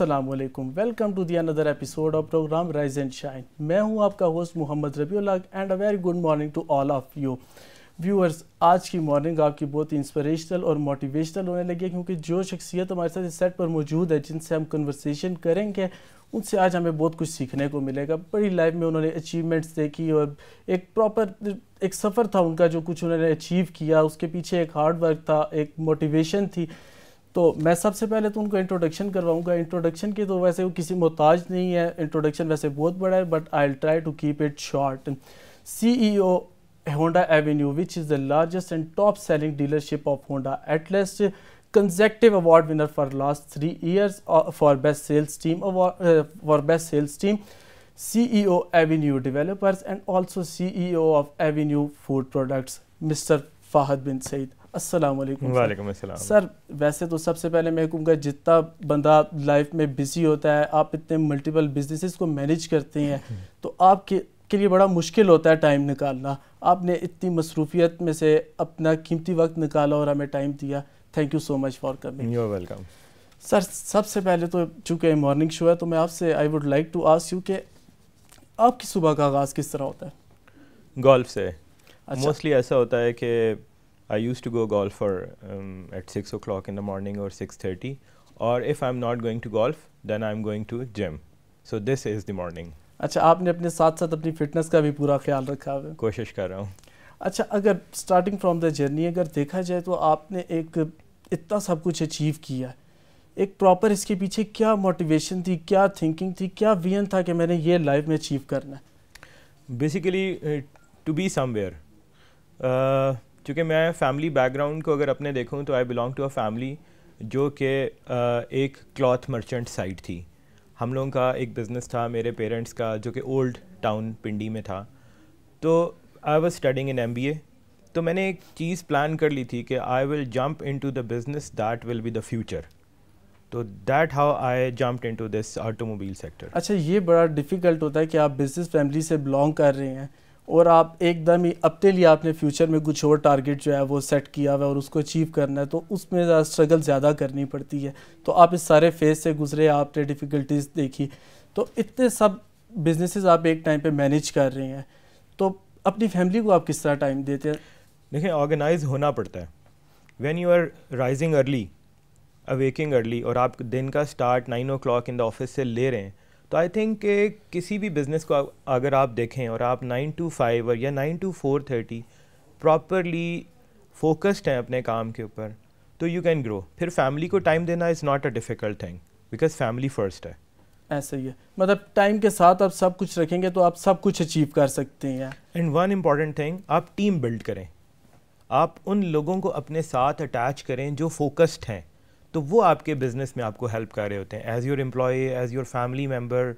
السلام علیکم، welcome to the اندر episode of program rise and shine. میں ہوں آپ کا host Muhammad Rabiullah and a very good morning to all of you viewers. آج کی مارننگ آپ کی بہت انسپریشنل اور موٹیویشنل ہونے لگی ہے، کیونکہ جو شخصیت ہمارے ساتھ اس سیٹ پر موجود ہے جن سے ہم کنورسیشن کریں گے ان سے آج ہمیں بہت کچھ سیکھنے کو ملے گا. بڑی لائف میں انہوں نے اچیومنٹس دیکھی اور ایک پراپر ایک سفر تھا ان کا جو کچھ انہوں نے اچیو کیا، اس کے پیچھے ایک ہارڈ ورک تھا، ایک موٹیویشن تھی. تو میں سب سے پہلے تو ان کو انٹروڈکشن کرواؤں گا. انٹروڈکشن کی تو ویسے وہ کسی محتاج نہیں ہے، انٹروڈکشن ویسے بہت بڑا ہے but I will try to keep it short. C E O Honda avenue which is the largest and top selling dealership of Honda Atlas, consecutive award winner for last 3 years for best sales team, CEO Avenue Developers and also CEO of Avenue Food Products, Mr. Fahad bin Saeed. السلام علیکم. وعلیکم السلام. سر ویسے تو سب سے پہلے میں کہوں گا جتنا بندہ لائف میں بزی ہوتا ہے، آپ اتنے ملٹیپل بزنسز کو مینیج کرتے ہیں تو آپ کے لیے بڑا مشکل ہوتا ہے ٹائم نکالنا. آپ نے اتنی مصروفیت میں سے اپنا قیمتی وقت نکالا اور ہمیں ٹائم دیا. Thank you so much for coming. You welcome. Sir سب سے پہلے تو چونکہ مارننگ شو ہے تو میں آپ سے I would like to ask you کہ آپ کی صبح کا آغاز کس طرح ہوتا ہے؟ گولف سے. موسٹلی ایسا ہوتا ہے کہ I use to go golf at 6 o'clock in the morning or 6:30, اور if I'm not going to golf then I'm going to gym. So this is the morning. اچھا، آپ نے اپنے ساتھ ساتھ اپنی فٹنس کا بھی پورا خیال رکھا ہے؟ کوشش کر رہا ہوں. اچھا، اگر اسٹارٹنگ فرام دا جرنی اگر دیکھا جائے تو آپ نے ایک اتنا سب کچھ اچیو کیا ہے، ایک پراپر اس کے پیچھے کیا موٹیویشن تھی، کیا تھنکنگ تھی، کیا ویژن تھا کہ میں نے یہ لائف میں اچیو کرنا ہے؟ Basically to be somewhere. چونکہ میں فیملی بیک گراؤنڈ کو اگر اپنے دیکھوں تو I belong to a family جو کہ ایک کلاتھ مرچنٹ سائٹ تھی. ہم لوگوں کا ایک بزنس تھا میرے پیرنٹس کا جو کہ اولڈ ٹاؤن پنڈی میں تھا. تو I was studying in MBA. تو میں نے ایک چیز پلان کر لی تھی کہ I will jump in to the business that will be the future. تو that how I jumped in to this automobile sector. اچھا، یہ بڑا ڈیفیکلٹ ہوتا ہے کہ آپ بزنس فیملی سے بلانگ کر رہے ہیں اور آپ ایک دم ہی اپنے لیے آپ نے فیوچر میں کچھ اور ٹارگیٹ جو ہے وہ سیٹ کیا ہوا ہے اور اس کو اچیو کرنا ہے، تو اس میں اسٹرگل زیادہ کرنی پڑتی ہے. تو آپ اس سارے فیز سے گزرے، آپ نے ڈیفیکلٹیز دیکھی، تو اتنے سب بزنسز آپ ایک ٹائم پہ مینیج کر رہے ہیں، تو اپنی فیملی کو آپ کس طرح ٹائم دیتے ہیں؟ دیکھیں، آرگنائز ہونا پڑتا ہے. When you are rising early, awaking early, اور آپ دن کا start 9 o'clock in the office سے لے رہے ہیں، تو آئی تھنک کہ کسی بھی بزنس کو اگر آپ دیکھیں اور آپ 9 to 5 اور یا 9 to 4:30 پراپرلی فوکسڈ ہیں اپنے کام کے اوپر، تو یو کین گرو. پھر فیملی کو ٹائم دینا is not a difficult thing because family first ہے. ایسا ہی ہے، مطلب ٹائم کے ساتھ آپ سب کچھ رکھیں گے تو آپ سب کچھ اچیو کر سکتے ہیں. اینڈ ون امپورٹنٹ تھنگ، آپ ٹیم بلڈ کریں. آپ ان لوگوں کو اپنے ساتھ اٹیچ کریں جو فوکسڈ ہیں، تو وہ آپ کے بزنس میں آپ کو ہیلپ کر رہے ہوتے ہیں as your employee, as your family member,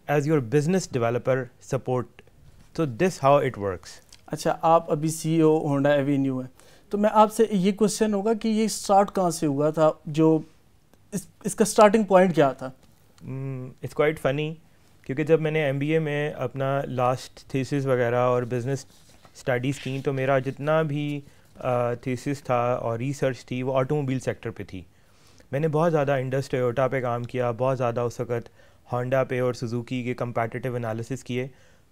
as your business developer support. تو دس ہاؤ اٹ ورکس. اچھا، آپ ابھی CEO ہونڈا ایونیو ہیں، تو میں آپ سے یہ کوشچن ہوگا کہ یہ اسٹارٹ کہاں سے ہوا تھا، جو اس کا اسٹارٹنگ پوائنٹ کیا تھا؟ اٹس کوائٹ فنی، کیونکہ جب میں نے MBA میں اپنا لاسٹ تھیسس وغیرہ اور بزنس اسٹڈیز کی تو میرا جتنا بھی تھیسس تھا اور ریسرچ تھی وہ آٹوموبائل سیکٹر پہ تھی. میں نے بہت زیادہ انڈس ٹویوٹا پہ کام کیا، بہت زیادہ اس وقت ہونڈا پہ اور سوزوکی کے کمپیٹیٹیو انالیسس کیے.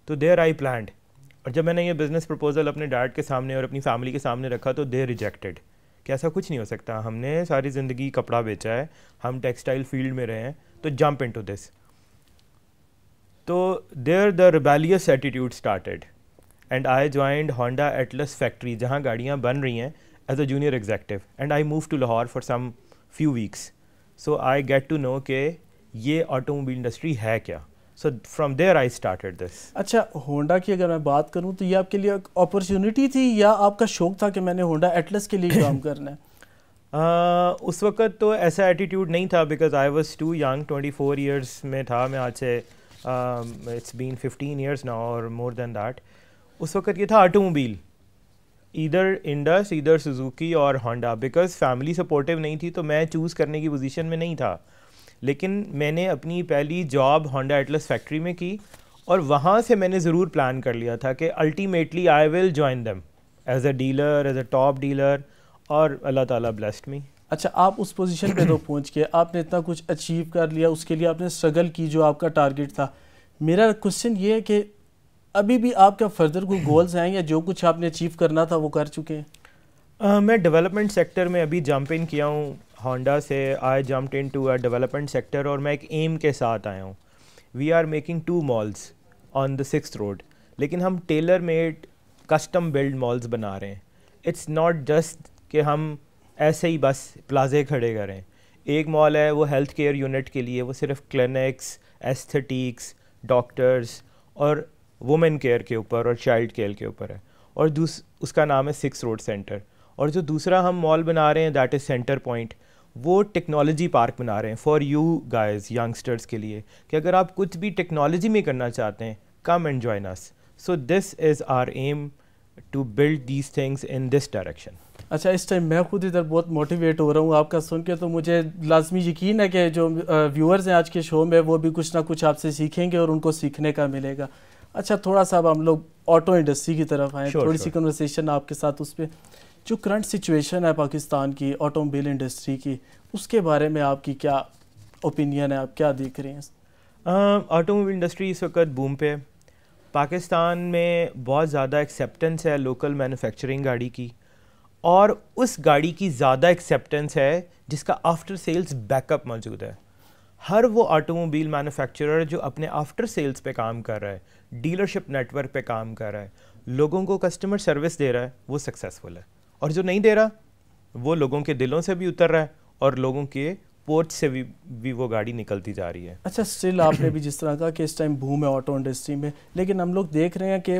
تو دیر آئی پلانڈ، اور جب میں نے یہ بزنس پرپوزل اپنے ڈیڈ کے سامنے اور اپنی فیملی کے سامنے رکھا تو دے ریجیکٹڈ کہ ایسا کچھ نہیں ہو سکتا، ہم نے ساری زندگی کپڑا بیچا ہے، ہم ٹیکسٹائل فیلڈ میں رہے ہیں، تو جمپ ان ٹو دس. تو there the rebellious attitude started and I joined Honda Atlas factory جہاں گاڑیاں بن رہی ہیں as a junior executive, and I move to Lahore for some few weeks. So I get to know کہ یہ automobile industry ہے کیا. So from there I started this. اچھا، ہونڈا کی اگر میں بات کروں تو یہ آپ کے لیے ایک اپرچونیٹی تھی یا آپ کا شوق تھا کہ میں نے ہونڈا ایٹلس کے لیے کام کرنا ہے؟ اس وقت تو ایسا ایٹیٹیوڈ نہیں تھا because I was too young. 24 years میں تھا میں، آج سے اٹس بین 15 ایئرس ناؤ اور مور دین دیٹ. اس وقت یہ تھا آٹوموبائل، ادھر انڈس، ادھر سوزوکی اور ہونڈا. بیکاز فیملی سپورٹیو نہیں تھی تو میں چوز کرنے کی پوزیشن میں نہیں تھا. لیکن میں نے اپنی پہلی جاب ہونڈا ایٹلس فیکٹری میں کی اور وہاں سے میں نے ضرور پلان کر لیا تھا کہ ultimately I will join them as a dealer, as a top dealer, اور اللہ تعالیٰ بلیسڈ می. اچھا آپ اس پوزیشن پہ تو پہنچ گئے, آپ نے اتنا کچھ اچیو کر لیا, اس کے لیے آپ نے اسٹرگل کی جو آپ کا ٹارگیٹ تھا. میرا کوشچن یہ ہے کہ ابھی بھی آپ کا فردر کوئی گولز ہیں یا جو کچھ آپ نے اچیو کرنا تھا وہ کر چکے ہیں؟ میں ڈیولپمنٹ سیکٹر میں ابھی جمپ ان کیا ہوں ہونڈا سے. I jumped in to a development sector اور میں ایک ایم کے ساتھ آیا ہوں. We are making 2 malls on the 6th road, لیکن ہم tailor made custom build malls بنا رہے ہیں. اٹس ناٹ جسٹ کہ ہم ایسے ہی بس پلازے کھڑے کریں. ایک مال ہے وہ ہیلتھ کیئر یونٹ کے لیے, وہ صرف کلینکس, ایستھیٹکس, ڈاکٹرز اور وومن کیئر کے اوپر اور چائلڈ کیئر کے اوپر ہے, اور اس کا نام ہے 6 روڈ سینٹر. اور جو دوسرا ہم مال بنا رہے ہیں دیٹ از سینٹر پوائنٹ, وہ ٹیکنالوجی پارک بنا رہے ہیں فار یو گائز, ینگسٹرز کے لیے, کہ اگر آپ کچھ بھی ٹیکنالوجی میں کرنا چاہتے ہیں come and join us. So this is our aim to build these things in this direction. اچھا اس ٹائم میں خود ادھر بہت موٹیویٹ ہو رہا ہوں آپ کا سن کے, تو مجھے لازمی یقین ہے کہ جو ویورز ہیں آج کے شو میں وہ بھی کچھ نہ کچھ آپ سے سیکھیں گے اور ان کو سیکھنے کا ملے گا. اچھا تھوڑا سا اب ہم لوگ آٹو انڈسٹری کی طرف آئیں, تھوڑی سی کنورسیشن آپ کے ساتھ اس پہ. جو کرنٹ سچویشن ہے پاکستان کی آٹو موبائل انڈسٹری کی, اس کے بارے میں آپ کی کیا اوپینین ہے, آپ کیا دیکھ رہے ہیں؟ آٹو موبائل انڈسٹری اس وقت بوم پہ. پاکستان میں بہت زیادہ ایکسیپٹنس ہے لوکل مینوفیکچرنگ گاڑی کی, اور اس گاڑی کی زیادہ ایکسیپٹنس ہے جس کا آفٹر سیلز بیک اپ موجود ہے. ہر وہ آٹو موبائل مینوفیکچرر جو اپنے آفٹر سیلز پہ کام کر رہا ہے, ڈیلرشپ نیٹ ورک پہ کام کر رہا ہے, لوگوں کو کسٹمر سروس دے رہا ہے, وہ سکسیزفل ہے. اور جو نہیں دے رہا وہ لوگوں کے دلوں سے بھی اتر رہا ہے اور لوگوں کے پورٹ سے بھی وہ گاڑی نکلتی جا رہی ہے. اچھا اسٹل آپ نے بھی جس طرح کہا کہ اس ٹائم بوم ہے آٹو انڈسٹری میں, لیکن ہم لوگ دیکھ رہے ہیں کہ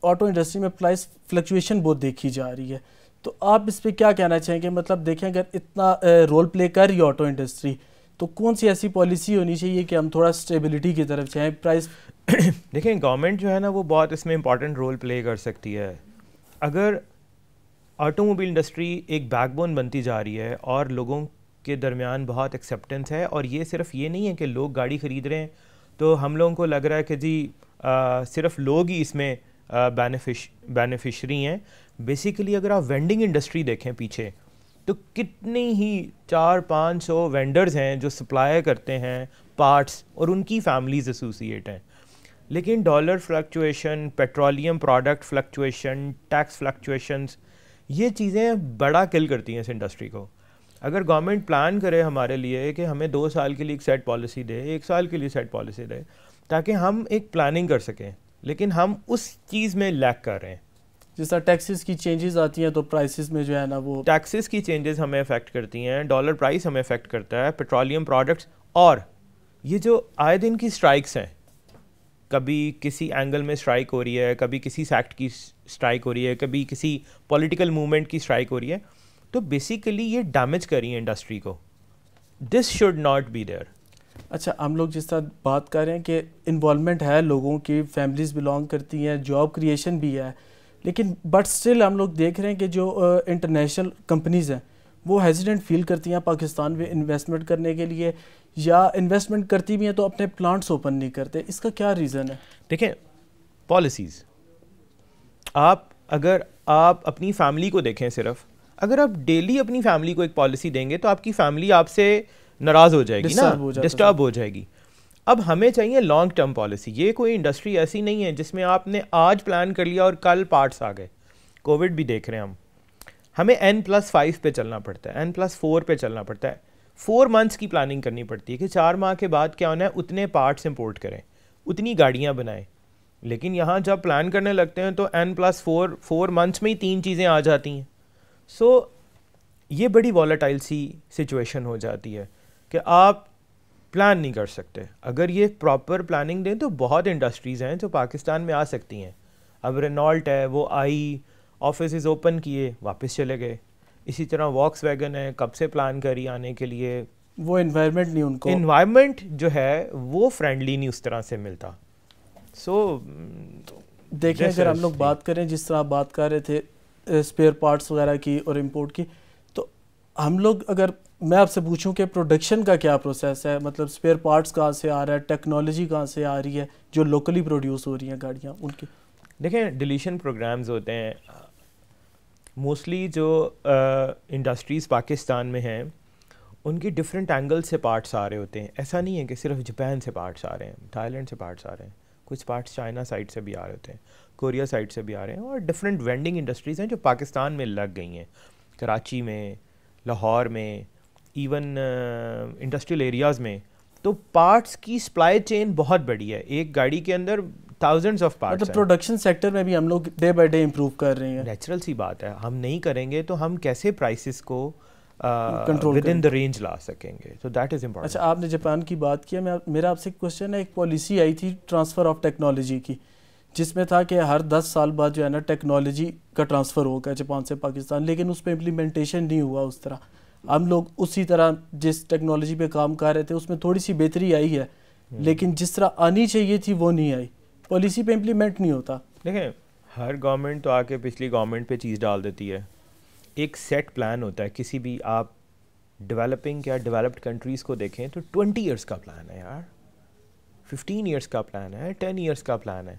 آٹو انڈسٹری میں پرائس فلکچویشن بہت دیکھی جا رہی ہے. تو آپ اس پہ کیا کہنا چاہیں گے؟ مطلب دیکھیں اگر اتنا رول پلے کر رہی ہے آٹو انڈسٹری, تو کون سی ایسی پالیسی ہونی چاہیے کہ ہم تھوڑا اسٹیبلٹی کی طرف جائیں؟ پرائز دیکھیں گورنمنٹ جو ہے نا وہ بہت اس میں امپورٹنٹ رول پلے کر سکتی ہے. اگر آٹو موبائل انڈسٹری ایک بیک بون بنتی جا رہی ہے اور لوگوں کے درمیان بہت ایکسیپٹنس ہے, اور یہ صرف یہ نہیں ہے کہ لوگ گاڑی خرید رہے ہیں تو ہم لوگوں کو لگ رہا ہے کہ جی صرف لوگ ہی اس میں بینیفیشری ہیں. بیسیکلی اگر آپ وینڈنگ انڈسٹری دیکھیں پیچھے, تو کتنی ہی 400-500 وینڈرز ہیں جو سپلائی کرتے ہیں پارٹس, اور ان کی فیملیز ایسوسیٹ ہیں. لیکن dollar fluctuation, petroleum product fluctuation, tax fluctuations, یہ چیزیں بڑا کل کرتی ہیں اس انڈسٹری کو. اگر گورنمنٹ پلان کرے ہمارے لیے کہ ہمیں 2 سال کے لیے ایک سیٹ پالیسی دے, 1 سال کے لیے سیٹ پالیسی دے, تاکہ ہم ایک پلاننگ کر سکیں, لیکن ہم اس چیز میں لیک کر رہے ہیں. جس طرح ٹیکسز کی چینجز آتی ہیں تو پرائسز میں جو ہے نا وہ ٹیکسز کی چینجز ہمیں افیکٹ کرتی ہیں, ڈالر پرائس ہمیں افیکٹ کرتا ہے, پیٹرولیم پروڈکٹس, اور یہ جو آئے دن کی اسٹرائکس ہیں, کبھی کسی اینگل میں اسٹرائک ہو رہی ہے, کبھی کسی سیکٹ کی اسٹرائک ہو رہی ہے, کبھی کسی پولیٹیکل موومنٹ کی اسٹرائک ہو رہی ہے, تو بیسیکلی یہ ڈیمیج کر رہی ہیں انڈسٹری کو. This should not be there. اچھا ہم لوگ جس طرح بات کر رہے ہیں کہ انوالومنٹ ہے لوگوں کی, فیملیز بلانگ کرتی ہیں, جاب کریشن بھی ہے, لیکن بٹ اسٹل ہم لوگ دیکھ رہے ہیں کہ جو انٹرنیشنل کمپنیز ہیں وہ ہیزیڈنٹ فیل کرتی ہیں پاکستان میں انویسٹمنٹ کرنے کے لیے, یا انویسٹمنٹ کرتی بھی ہیں تو اپنے پلانٹس اوپن نہیں کرتے. اس کا کیا ریزن ہے؟ دیکھیں پالیسیز, اگر آپ اپنی فیملی کو دیکھیں, صرف اگر آپ ڈیلی اپنی فیملی کو ایک پالیسی دیں گے تو آپ کی فیملی آپ سے ناراض ہو جائے گی نا, ڈسٹرب ہو جائے گی. اب ہمیں چاہیے لانگ ٹرم پالیسی. یہ کوئی انڈسٹری ایسی نہیں ہے جس میں آپ نے آج پلان کر لیا اور کل پارٹس آ گئے. کووڈ بھی دیکھ رہے ہیں ہمیں N+5 پہ چلنا پڑتا ہے, N+4 پہ چلنا پڑتا ہے. 4 months کی پلاننگ کرنی پڑتی ہے کہ 4 ماہ کے بعد کیا ہونا ہے, اتنے پارٹس امپورٹ کریں, اتنی گاڑیاں بنائیں. لیکن یہاں جب پلان کرنے لگتے ہیں تو N+4 months میں ہی 3 چیزیں آ جاتی ہیں. سو یہ بڑی والیٹائل سی سچویشن ہو جاتی ہے کہ آپ پلان نہیں کر سکتے. اگر یہ پراپر پلاننگ دیں تو بہت انڈسٹریز ہیں جو پاکستان میں آ سکتی ہیں. اب رینالٹ ہے, وہ آئی, آفیسز اوپن کیے, واپس چلے گئے. اسی طرح واکس ویگن ہے, کب سے پلان کری آنے کے لیے, وہ انوائرمنٹ نہیں, ان کو انوائرمنٹ جو ہے وہ فرینڈلی نہیں اس طرح سے ملتا. سو دیکھیں اگر ہم لوگ بات کریں جس طرح بات کر رہے تھے اسپیئر پارٹس وغیرہ کی اور امپورٹ کی, تو ہم لوگ اگر میں آپ سے پوچھوں کہ پروڈکشن کا کیا پروسیس ہے, مطلب اسپیئر پارٹس کہاں سے آ رہا ہے, ٹیکنالوجی کہاں سے آ رہی ہے جو لوکلی پروڈیوس ہو رہی ہیں گاڑیاں ان کی؟ دیکھیں ڈیلیشن پروگرامز ہوتے ہیں. موسٹلی جو انڈسٹریز پاکستان میں ہیں ان کی ڈفرینٹ اینگل سے پارٹس آ رہے ہوتے ہیں. ایسا نہیں ہے کہ صرف جاپان سے پارٹس آ رہے ہیں, تھائی لینڈ سے پارٹس آ رہے ہیں, کچھ پارٹس چائنا سائڈ سے بھی آ رہے ہوتے ہیں, کوریا سائڈ سے بھی آ رہے ہیں, اور ڈفرینٹ وینڈنگ انڈسٹریز ہیں جو پاکستان میں لگ گئی ہیں, کراچی میں, لاہور میں, ایون انڈسٹریل ایریاز میں. تو پارٹس کی سپلائی چین بہت بڑی ہے, ایک گاڑی کے اندر تھاؤزنڈس آف پارٹس. مطلب پروڈکشن سیکٹر میں بھی ہم لوگ ڈے بائی ڈے امپروو کر رہے ہیں. نیچرل سی بات ہے, ہم نہیں کریں گے تو ہم کیسے پرائسز کو control within the range لا سکیں گے. تو دیٹ از امپورٹنٹ. اچھا, آپ نے جاپان کی بات کیا, میرا آپ سے ایک کوشچن ہے. ایک پالیسی آئی تھی ٹرانسفر آف ٹیکنالوجی کی, جس میں تھا کہ ہر 10 سال بعد جو ہے نا ٹیکنالوجی کا ٹرانسفر ہوگا جاپان سے پاکستان, لیکن اس پہ امپلیمنٹیشن نہیں ہوا اس طرح. ہم لوگ اسی طرح جس ٹیکنالوجی پہ کام کر رہے تھے اس میں تھوڑی سی بہتری آئی ہے, لیکن جس طرح آنی چاہیے تھی وہ نہیں آئی, پالیسی پہ امپلیمنٹ نہیں ہوتا. دیکھیں, ہر گورنمنٹ تو آ کے پچھلی گورنمنٹ پہ چیز ڈال دیتی ہے. ایک سیٹ پلان ہوتا ہے کسی بھی, آپ ڈیولپنگ یا ڈیولپڈ کنٹریز کو دیکھیں تو 20 ایئرس کا پلان ہے یار, 15 ایئرس کا پلان ہے, 10 ایئرس کا پلان ہے.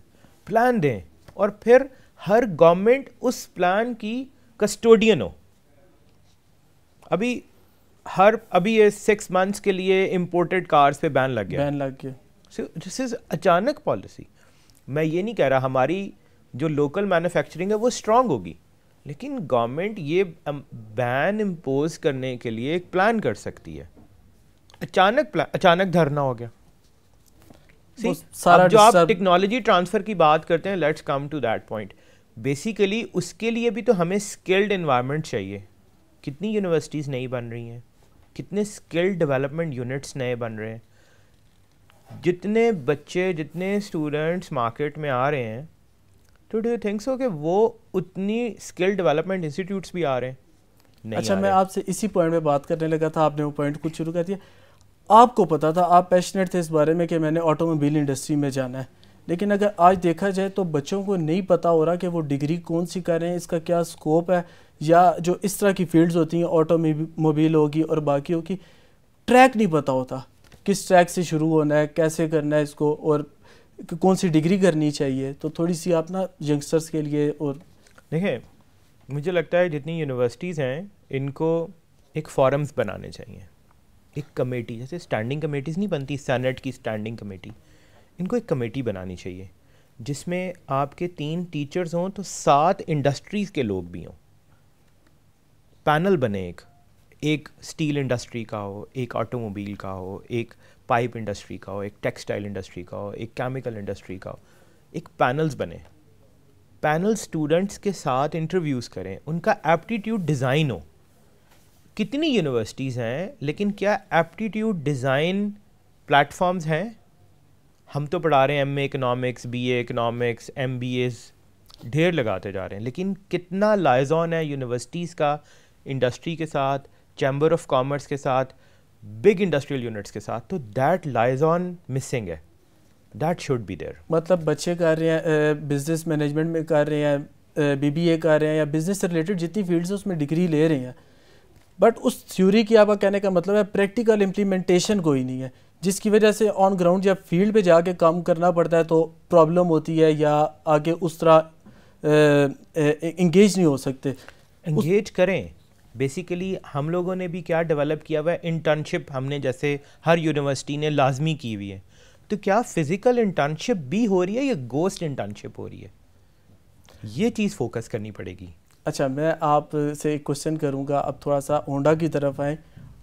پلان دیں اور پھر ہر گورنمنٹ اس پلان کی کسٹوڈین ہو. ابھی یہ 6 months کے لیے امپورٹڈ کارز پہ بین لگ گیا. دس از اچانک پالیسی. میں یہ نہیں کہہ رہا ہماری جو لوکل مینوفیکچرنگ ہے وہ اسٹرانگ ہوگی, لیکن گورنمنٹ یہ بین امپوز کرنے کے لیے ایک پلان کر سکتی ہے. اچانک دھرنا ہو گیا. اب جو آپ ٹیکنالوجی ٹرانسفر کی بات کرتے ہیں, let's come to that point. Basically اس کے لیے بھی تو ہمیں اسکلڈ انوائرمنٹ چاہیے. کتنی یونیورسٹیز نئی بن رہی ہیں, کتنے اسکلڈ ڈیولپمنٹ یونٹس نئے بن رہے ہیں, جتنے بچے جتنے اسٹوڈنٹس مارکیٹ میں آ رہے ہیں, تو ڈو یو تھنک سو کہ وہ اتنی اسکل ڈیولپمنٹ انسٹیٹیوٹس بھی آ رہے ہیں؟ اچھا, میں آپ سے اسی پوائنٹ میں بات کرنے لگا تھا, آپ نے وہ پوائنٹ کچھ شروع کر دیا. آپ کو پتا تھا, آپ پیشنیٹ تھے اس بارے میں کہ میں نے آٹو موبائل انڈسٹری میں جانا ہے, لیکن اگر آج دیکھا جائے تو بچوں کو نہیں پتا ہو رہا کہ وہ ڈگری کون سی کر رہے ہیں, اس کا کیا اسکوپ ہے, یا جو اس طرح کی فیلڈز ہوتی ہیں, آٹو موبائل ہوگی اور باقی ہوگی, ٹریک نہیں پتا ہوتا, کس ٹریک سے شروع ہونا ہے, کیسے کرنا ہے اس کو, اور کون سی ڈگری کرنی چاہیے. تو تھوڑی سی آپ نا ینگسٹرس کے لیے. اور دیکھیں, مجھے لگتا ہے جتنی یونیورسٹیز ہیں ان کو ایک فورمز بنانے چاہیے, ایک کمیٹی, جیسے اسٹینڈنگ کمیٹیز نہیں بنتی, سینٹ کی اسٹینڈنگ کمیٹی, ان کو ایک کمیٹی بنانی چاہیے جس میں آپ کے 3 ٹیچرز ہوں تو 7 انڈسٹریز کے لوگ بھی ہوں. پینل بنے, ایک اسٹیل انڈسٹری کا ہو, ایک آٹو موبائل کا ہو, ایک پائپ انڈسٹری کا ہو, ایک ٹیکسٹائل انڈسٹری کا ہو, ایک کیمیکل انڈسٹری کا ہو. ایک پینلز بنے, پینل اسٹوڈنٹس کے ساتھ انٹرویوز کریں, ان کا ایپٹیٹیوڈ ڈیزائن ہو. کتنی یونیورسٹیز ہیں, لیکن کیا ایپٹیٹیوڈ ڈیزائن پلیٹ فارمز ہیں؟ ہم تو پڑھا رہے ہیں M A economics, B A economics, M B A's ڈھیر لگاتے جا رہے ہیں, لیکن کتنا لائزون ہے یونیورسٹیز کا انڈسٹری کے ساتھ, چیمبر آف کامرس کے ساتھ, بگ انڈسٹریل یونٹس کے ساتھ. تو دیٹ لائزون مسنگ ہے, دیٹ شوڈ بی دیر. مطلب بچے کر رہے ہیں بزنس مینجمنٹ میں کر رہے ہیں, بی بی اے کر رہے ہیں, یا بزنس سے ریلیٹڈ جتنی فیلڈز ہیں اس میں ڈگری لے رہے ہیں, بٹ اس تھیوری کی آپ کا کہنے کا مطلب ہے پریکٹیکل امپلیمنٹیشن کوئی نہیں ہے, جس کی وجہ سے آن گراؤنڈ جب فیلڈ پہ جا کے کام کرنا پڑتا ہے تو پرابلم ہوتی ہے, یا آگے اس طرح انگیج نہیں ہو سکتے. انگیج کریں. بیسیکلی ہم لوگوں نے بھی کیا ڈیولپ کیا ہوا ہے, انٹرنشپ ہم نے جیسے ہر یونیورسٹی نے لازمی کی ہوئی ہے. تو کیا فزیکل انٹرنشپ بھی ہو رہی ہے یا گوسٹ انٹرنشپ ہو رہی ہے؟ یہ چیز فوکس کرنی پڑے گی. اچھا, میں آپ سے ایک کوشچن کروں گا, اب تھوڑا سا ہونڈا کی طرف آئیں.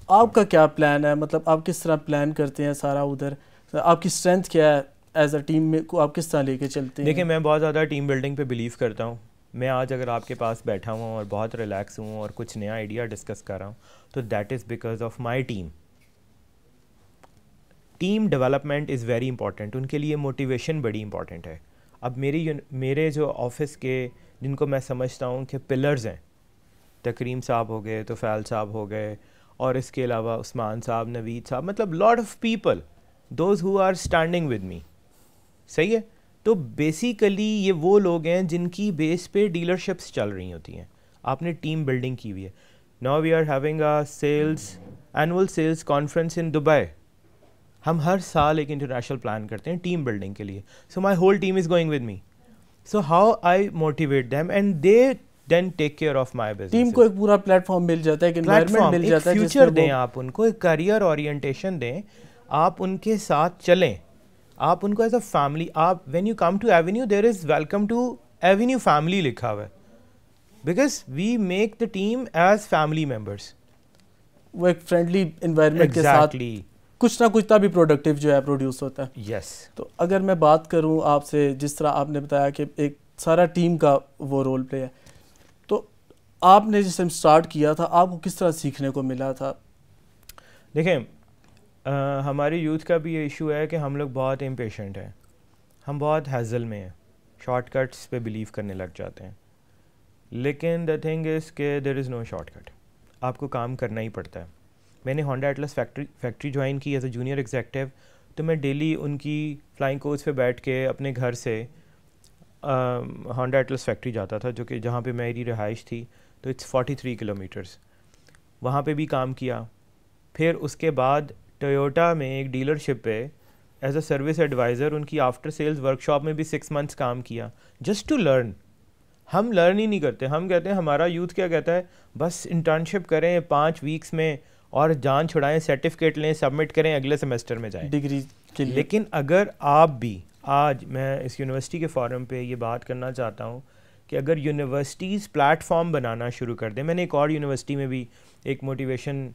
آپ کا کیا پلان ہے, مطلب آپ کس طرح پلان کرتے ہیں سارا ادھر, آپ کی اسٹرینتھ کیا ہے ایز اے ٹیم میں, کو آپ کس طرح لے کے چلتے ہیں؟ دیکھیں, میں بہت زیادہ ٹیم بلڈنگ پہ بلیو کرتا ہوں. میں آج اگر آپ کے پاس بیٹھا ہوں اور بہت ریلیکس ہوں اور کچھ نیا آئیڈیا ڈسکس کر رہا ہوں, تو that is because of my team. Team development is very important, ان کے لیے موٹیویشن بڑی امپورٹنٹ ہے. اب میرے جو آفس کے جن کو میں سمجھتا ہوں کہ پلرز ہیں, تکریم صاحب ہو گئے, توفیل صاحب ہو گئے, اور اس کے علاوہ عثمان صاحب, نوید صاحب, مطلب lot of people those who are standing with me. صحیح ہے. تو بیسیکلی یہ وہ لوگ ہیں جن کی بیس پہ ڈیلرشپس چل رہی ہوتی ہیں. آپ نے ٹیم بلڈنگ کی ہوئی ہے. Now we are having a annual sales conference in Dubai. ہم ہر سال ایک انٹرنیشنل پلان کرتے ہیں ٹیم بلڈنگ کے لیے. So my whole team is going with me. So how I motivate them, and they then take care of my business. Team کو ایک پورا پلیٹ فارم مل جاتا ہے, ایک انوائرمنٹ مل جاتا ہے, فیوچر دیں آپ ان کو, ایک کریئر اورینٹیشن دیں, آپ ان کے ساتھ چلیں, آپ ان کو ایز اے فیملی, آپ when you come to avenue there is welcome to avenue family لکھا ہوا ہے, because we make the team as family members. وہ ایک فرینڈلی انوائرمنٹ کے ساتھ کچھ نہ کچھ تبھی پروڈکٹیو جو ہے پروڈیوس ہوتا ہے. یس. تو اگر میں بات کروں آپ سے, جس طرح آپ نے بتایا کہ ایک سارا ٹیم کا وہ رول پلے ہے, تو آپ نے جس ٹائم اسٹارٹ کیا تھا آپ کو کس طرح سیکھنے کو ملا تھا؟ دیکھیں ہماری یوتھ کا بھی یہ ایشو ہے کہ ہم لوگ بہت امپیشنٹ ہیں, ہم بہت ہیزل میں ہیں, شارٹ کٹس پہ بلیو کرنے لگ جاتے ہیں. لیکن دا تھنگ از کہ دیر از نو شارٹ کٹ, آپ کو کام کرنا ہی پڑتا ہے. میں نے ہونڈا ایٹلس فیکٹری جوائن کی ایز اے جونیئر ایگزیکٹو, تو میں ڈیلی ان کی فلائنگ کوچ پہ بیٹھ کے اپنے گھر سے ہونڈا ایٹلس فیکٹری جاتا تھا, جو کہ جہاں پہ میری رہائش تھی, تو اٹس 43 کلومیٹرز, وہاں پہ بھی کام کیا. پھر اس کے بعد ٹویوٹا میں ایک ڈیلرشپ پہ ایز اے سروس ایڈوائزر ان کی آفٹر سیلز ورکشاپ میں بھی 6 months کام کیا, جسٹ ٹو لرن. ہم لرن ہی نہیں کرتے, ہم کہتے ہیں, ہمارا یوتھ کیا کہتا ہے, بس انٹرنشپ کریں 5 weeks میں اور جان چھڑائیں, سرٹیفکیٹ لیں, سبمٹ کریں, اگلے سیمسٹر میں جائیں ڈگری کے لیے. لیکن اگر آپ بھی, آج میں اس یونیورسٹی کے فورم پہ یہ بات کرنا چاہتا ہوں کہ اگر یونیورسٹیز پلیٹ فارم بنانا شروع کر دیں, میں نے ایک اور یونیورسٹی میں بھی ایک موٹیویشن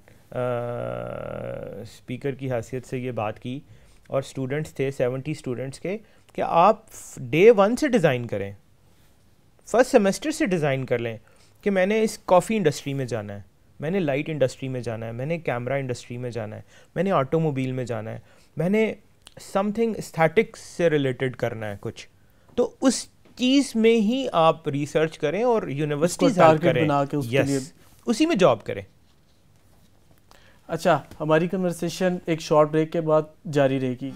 اسپیکر کی حیثیت سے یہ بات کی, اور اسٹوڈنٹس تھے 70 اسٹوڈنٹس کے, کہ آپ day 1 سے ڈیزائن کریں, فرسٹ سیمسٹر سے ڈیزائن کر لیں کہ میں نے اس کافی انڈسٹری میں جانا ہے, میں نے لائٹ انڈسٹری میں جانا ہے, میں نے کیمرہ انڈسٹری میں جانا ہے, میں نے آٹو موبائل میں جانا ہے, میں نے سم تھنگ اسٹیٹکس سے ریلیٹڈ کرنا ہے کچھ. تو اس چیز میں ہی آپ ریسرچ کریں اور یونیورسٹیز کریں, یس, اسی میں جاب کریں. اچھا, ہماری کنورسیشن ایک شارٹ بریک کے بعد جاری رہے گی.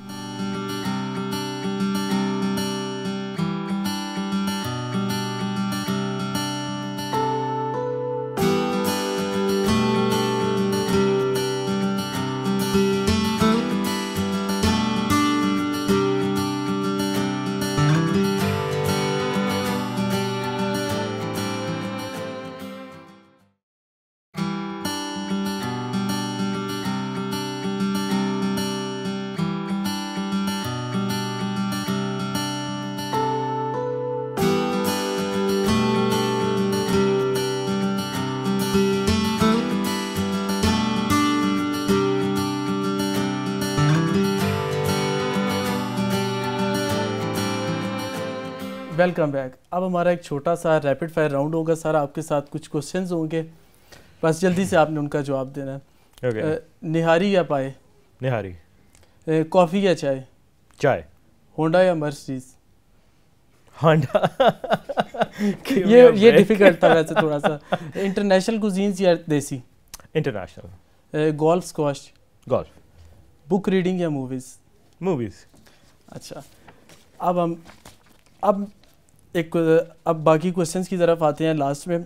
Welcome back. اب ہمارا ایک چھوٹا سا ریپڈ فائر راؤنڈ ہوگا سر, آپ کے ساتھ کچھ کوشچنز ہوں گے, بس جلدی سے آپ نے ان کا جواب دینا ہے. نہاری یا پائے؟ نہاری. کافی یا چائے؟ چائے. ہونڈا یا مرسڈیز؟ ہونڈا. یہ ڈیفیکلٹ تھا ویسے تھوڑا سا. انٹرنیشنل کوزینز یا دیسی؟ International. Golf squash? Golf. Book reading یا موویز؟ موویز. اچھا, اب باقی کوشچنس کی طرف آتے ہیں لاسٹ میں.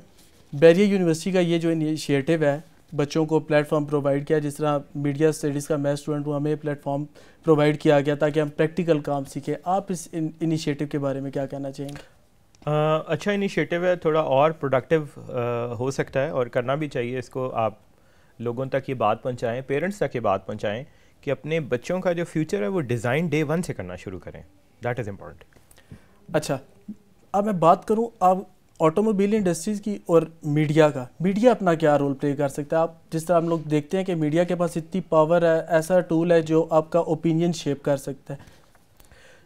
بیریئر یونیورسٹی کا یہ جو انیشیٹو ہے, بچوں کو پلیٹ فارم پرووائڈ کیا, جس طرح میڈیا اسٹڈیز کا میں اسٹوڈنٹ ہوں, ہمیں پلیٹ فارم پرووائڈ کیا گیا تاکہ ہم پریکٹیکل کام سیکھیں. آپ اس انیشیٹو کے بارے میں کیا کہنا چاہیں گے؟ اچھا انیشیٹو ہے, تھوڑا اور پروڈکٹیو ہو سکتا ہے اور کرنا بھی چاہیے اس کو. آپ لوگوں تک یہ بات پہنچائیں, پیرنٹس تک یہ بات پہنچائیں کہ اپنے بچوں کا جو فیوچر ہے وہ ڈیزائن day 1 سے کرنا شروع کریں. That is important. اچھا, اب میں بات کروں اب آٹو موبائل انڈسٹریز کی اور میڈیا کا. میڈیا اپنا کیا رول پلے کر سکتا ہے؟ آپ جس طرح ہم لوگ دیکھتے ہیں کہ میڈیا کے پاس اتنی پاور ہے, ایسا ٹول ہے جو آپ کا اوپینین شیپ کر سکتا ہے.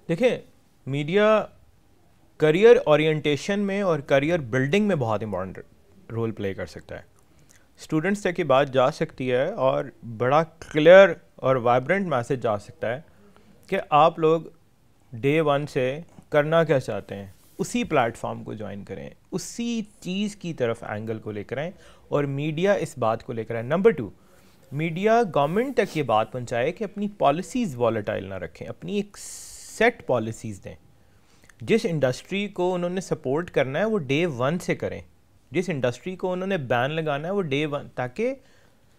دیکھیں, میڈیا کریئر اورینٹیشن میں اور کریئر بلڈنگ میں بہت امپورٹنٹ رول پلے کر سکتا ہے. اسٹوڈنٹس تک یہ بات جا سکتی ہے اور بڑا کلیئر اور وائبرنٹ میسج جا سکتا ہے کہ آپ لوگ day 1 سے کرنا کیا چاہتے ہیں, اسی پلیٹ فارم کو جوائن کریں, اسی چیز کی طرف اینگل کو لے کر آئیں, اور میڈیا اس بات کو لے کر آئیں. نمبر 2, میڈیا گورنمنٹ تک یہ بات پہنچائے کہ اپنی پالیسیز والیٹائل نہ رکھیں, اپنی ایک سیٹ پالیسیز دیں. جس انڈسٹری کو انہوں نے سپورٹ کرنا ہے وہ day 1 سے کریں, جس انڈسٹری کو انہوں نے بین لگانا ہے وہ day 1, تاکہ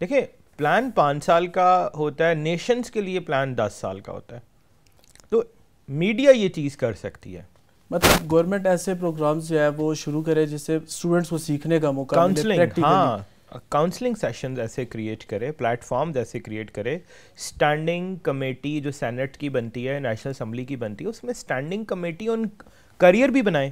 دیکھیں پلان 5 سال کا ہوتا ہے, نیشنز کے لیے پلان 10 سال کا ہوتا ہے. تو میڈیا یہ چیز کر سکتی ہے. مطلب گورنمنٹ ایسے پروگرامز جو ہے وہ شروع کرے جس سے اسٹوڈنٹس کو سیکھنے کا موقع ملے, کاؤنسلنگ, ہاں کاؤنسلنگ سیشنز ایسے کریٹ کرے, پلیٹ فارمز ایسے کریٹ کرے, اسٹینڈنگ کمیٹی جو سینٹ کی بنتی ہے, نیشنل اسمبلی کی بنتی ہے, اس میں اسٹینڈنگ کمیٹی آن کریئر بھی بنائیں,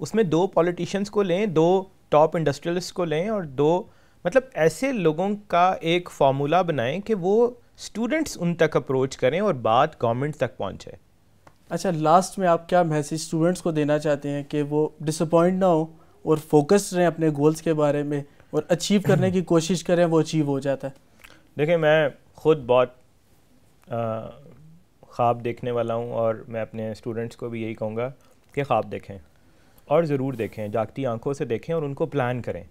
اس میں 2 پولیٹیشینس کو لیں, 2 ٹاپ انڈسٹریلسٹ کو لیں اور 2 مطلب ایسے لوگوں کا ایک فارمولا بنائیں کہ وہ اسٹوڈنٹس ان تک اپروچ کریں اور بات گورنمنٹ تک پہنچے. اچھا, لاسٹ میں آپ کیا میسیج اسٹوڈنٹس کو دینا چاہتے ہیں کہ وہ ڈس اپوائنٹ نہ ہوں اور فوکس رہیں اپنے گولس کے بارے میں اور اچیو کرنے کی کوشش کریں, وہ اچیو ہو جاتا ہے؟ دیکھیں میں خود بہت خواب دیکھنے والا ہوں اور میں اپنے اسٹوڈنٹس کو بھی یہی کہوں گا کہ خواب دیکھیں اور ضرور دیکھیں, جاگتی آنکھوں سے دیکھیں اور ان کو پلان کریں.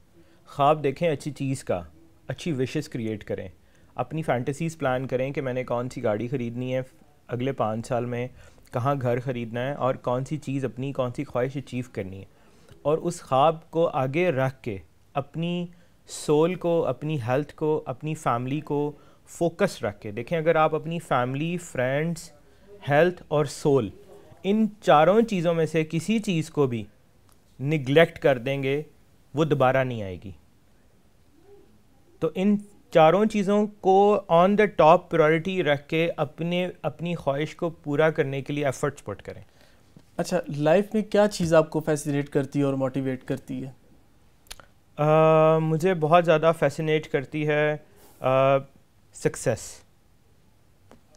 خواب دیکھیں اچھی چیز کا, اچھی وشز کریٹ کریں, اپنی فینٹیسیز پلان کریں کہ میں نے کون سی گاڑی خریدنی ہے اگلے 5 سال میں, کہاں گھر خریدنا ہے اور کون سی چیز اپنی کون سی خواہش اچیو کرنی ہے, اور اس خواب کو آگے رکھ کے اپنی سول کو, اپنی ہیلتھ کو, اپنی فیملی کو فوکس رکھ کے دیکھیں. اگر آپ اپنی فیملی, فرینڈس, ہیلتھ اور سول ان 4 چیزوں میں سے کسی چیز کو بھی نگلیکٹ کر دیں گے وہ دوبارہ نہیں آئے گی. تو ان 4 چیزوں کو آن دا ٹاپ پرائرٹی رکھ کے اپنی خواہش کو پورا کرنے کے لیے ایفرٹس پٹ کریں. اچھا, لائف میں کیا چیز آپ کو فیسینیٹ کرتی ہے اور موٹیویٹ کرتی ہے؟ مجھے بہت زیادہ فیسینیٹ کرتی ہے سکسیس.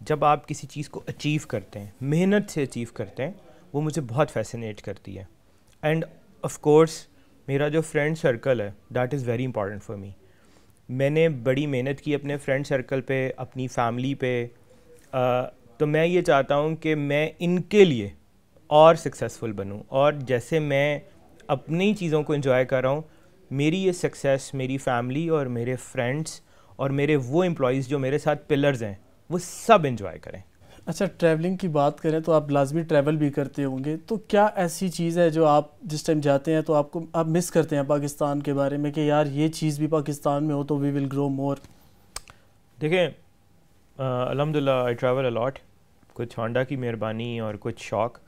جب آپ کسی چیز کو اچیو کرتے ہیں, محنت سے اچیو کرتے ہیں, وہ مجھے بہت فیسینیٹ کرتی ہے. اینڈ آف کورس میرا جو فرینڈ سرکل ہے that is very important for me. میں نے بڑی محنت کی اپنے فرینڈ سرکل پہ, اپنی فیملی پہ, تو میں یہ چاہتا ہوں کہ میں ان کے لیے اور سکسیزفل بنوں, اور جیسے میں اپنی چیزوں کو انجوائے کر رہا ہوں, میری یہ سکسیس میری فیملی اور میرے فرینڈس اور میرے وہ امپلائیز جو میرے ساتھ پلرز ہیں وہ سب انجوائے کریں. اچھا, ٹریولنگ کی بات کریں تو آپ لازمی ٹریول بھی کرتے ہوں گے, تو کیا ایسی چیز ہے جو آپ جس ٹائم جاتے ہیں تو آپ مس کرتے ہیں پاکستان کے بارے میں کہ یار یہ چیز بھی پاکستان میں ہو تو وی ول گرو مور؟ دیکھیں الحمدللہ آئی ٹریول اے لاٹ, کچھ ہانڈا کی مہربانی اور کچھ شوق.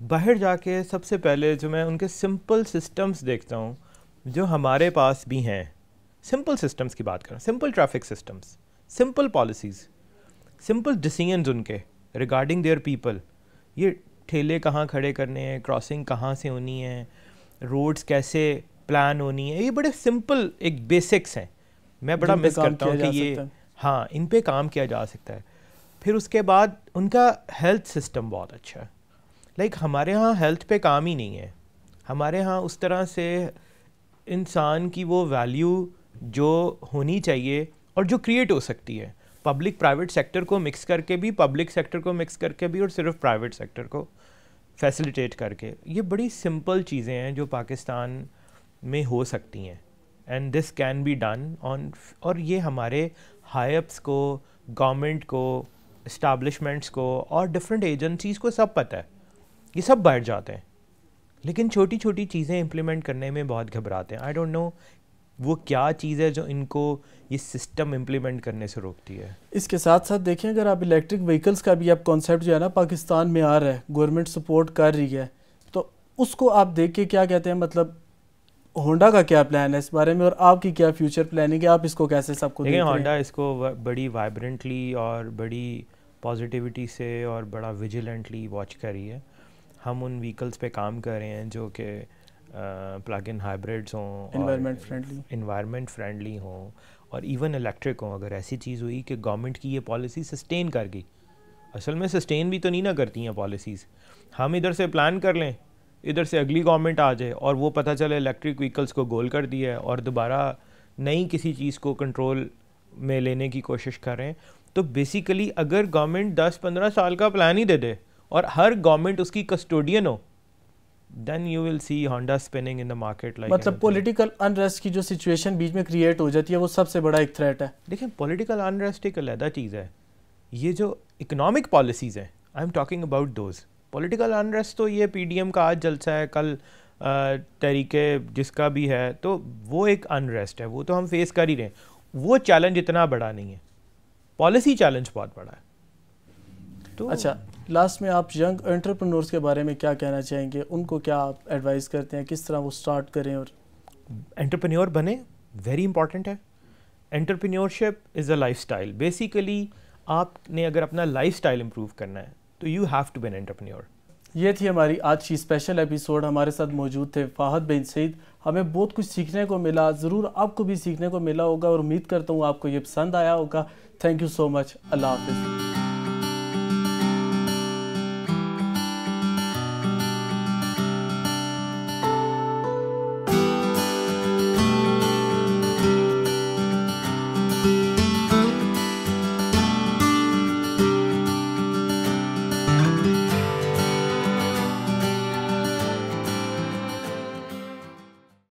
باہر جا کے سب سے پہلے جو میں ان کے سمپل سسٹمز دیکھتا ہوں جو ہمارے پاس بھی ہیں. سمپل سسٹمز کی بات کریں, simple traffic systems, simple policies, simple decisions ان کے ریگارڈنگ دیئر پیپل. یہ ٹھیلے کہاں کھڑے کرنے ہیں, کراسنگ کہاں سے ہونی ہے, روڈز کیسے پلان ہونی ہے, یہ بڑے سمپل ایک بیسکس ہیں. میں بڑا مس کرتا ہوں کہ یہ ہاں ان پہ کام کیا جا سکتا ہے. پھر اس کے بعد ان کا ہیلتھ سسٹم بہت اچھا ہے. لائک ہمارے ہاں ہیلتھ پہ کام ہی نہیں ہے. ہمارے ہاں اس طرح سے انسان کی وہ ویلیو جو ہونی چاہیے اور جو کریٹ ہو سکتی ہے پبلک پرائیویٹ سیکٹر کو مکس کر کے بھی, پبلک سیکٹر کو مکس کر کے بھی, اور صرف پرائیویٹ سیکٹر کو فیسیلیٹیٹ کر کے, یہ بڑی سمپل چیزیں ہیں جو پاکستان میں ہو سکتی ہیں. And this can be done on, اور یہ ہمارے ہائی اپس کو, گورنمنٹ کو, اسٹیبلشمنٹس کو اور ڈفرینٹ ایجنسیز کو سب پتہ ہے. یہ سب بیٹھ جاتے ہیں لیکن چھوٹی چھوٹی چیزیں امپلیمنٹ کرنے میں بہت گھبراتے ہیں. آئی ڈونٹ نو وہ کیا چیز ہے جو ان کو یہ سسٹم امپلیمنٹ کرنے سے روکتی ہے. اس کے ساتھ ساتھ دیکھیں اگر آپ الیکٹرک وہیکلس کا بھی آپ کانسیپٹ جو ہے نا پاکستان میں آ رہا ہے, گورنمنٹ سپورٹ کر رہی ہے, تو اس کو آپ دیکھ کے کیا کہتے ہیں, مطلب ہونڈا کا کیا پلان ہے اس بارے میں اور آپ کی کیا فیوچر پلاننگ ہے, آپ اس کو کیسے سب کو دیکھ رہے ہیں؟ ہونڈا اس کو بڑی وائبرنٹلی اور بڑی پازیٹیوٹی سے اور بڑا ویجیلنٹلی واچ کر رہی ہے. ہم ان وہیکلس پہ کام کر رہے ہیں جو کہ پلگ ان ہائبریڈس ہوں, انوائرمنٹ فرینڈلی ہوں, اور ایون الیکٹرک ہوں. اگر ایسی چیز ہوئی کہ گورنمنٹ کی یہ پالیسی سسٹین کر گئی, اصل میں سسٹین بھی تو نہیں نہ کرتی ہیں پالیسیز, ہم ادھر سے پلان کر لیں, ادھر سے اگلی گورنمنٹ آ جائے اور وہ پتہ چلے الیکٹرک وہیکلس کو گول کر دیا ہے اور دوبارہ نئی کسی چیز کو کنٹرول میں لینے کی کوشش کر رہے ہیں. تو بیسیکلی اگر گورنمنٹ 10-15 سال کا پلان ہی دے دے اور ہر گورنمنٹ اس کی custodian who, then you will see Honda spinning in the market like مطلب پولیٹیکل انریسٹ کی جو سچویشن بیچ میں کریٹ ہو جاتی ہے وہ سب سے بڑا ایک تھریٹ ہے. دیکھیں پولیٹیکل انریسٹ ایک علیحدہ چیز ہے, یہ جو اکنامک پالیسیز ہیں I am talking about those. Political unrest تو یہ پی ڈی ایم کا آج جلسہ ہے, کل تحریک جس کا بھی ہے, تو وہ ایک انریسٹ ہے, وہ تو ہم فیس کر ہی رہے ہیں. وہ چیلنج اتنا بڑا نہیں ہے, پالیسی چیلنج بہت بڑا ہے. تو اچھا لاسٹ میں آپ ینگ انٹرپرنورس کے بارے میں کیا کہنا چاہیں گے؟ ان کو کیا آپ ایڈوائز کرتے ہیں کس طرح وہ اسٹارٹ کریں؟ اور انٹرپرینیور بنے، ویری امپورٹنٹ ہے. Entrepreneurship is a life style. Basically آپ نے اگر اپنا لائف اسٹائل امپروو کرنا ہے تو you have to be an entrepreneur. یہ تھی ہماری آج کی اسپیشل ایپیسوڈ. ہمارے ساتھ موجود تھے فہد بن سعید. ہمیں بہت کچھ سیکھنے کو ملا، ضرور آپ کو بھی سیکھنے کو ملا ہوگا، اور امید کرتا ہوں آپ کو یہ پسند آیا ہوگا. تھینک یو سو مچ. اللہ حافظ.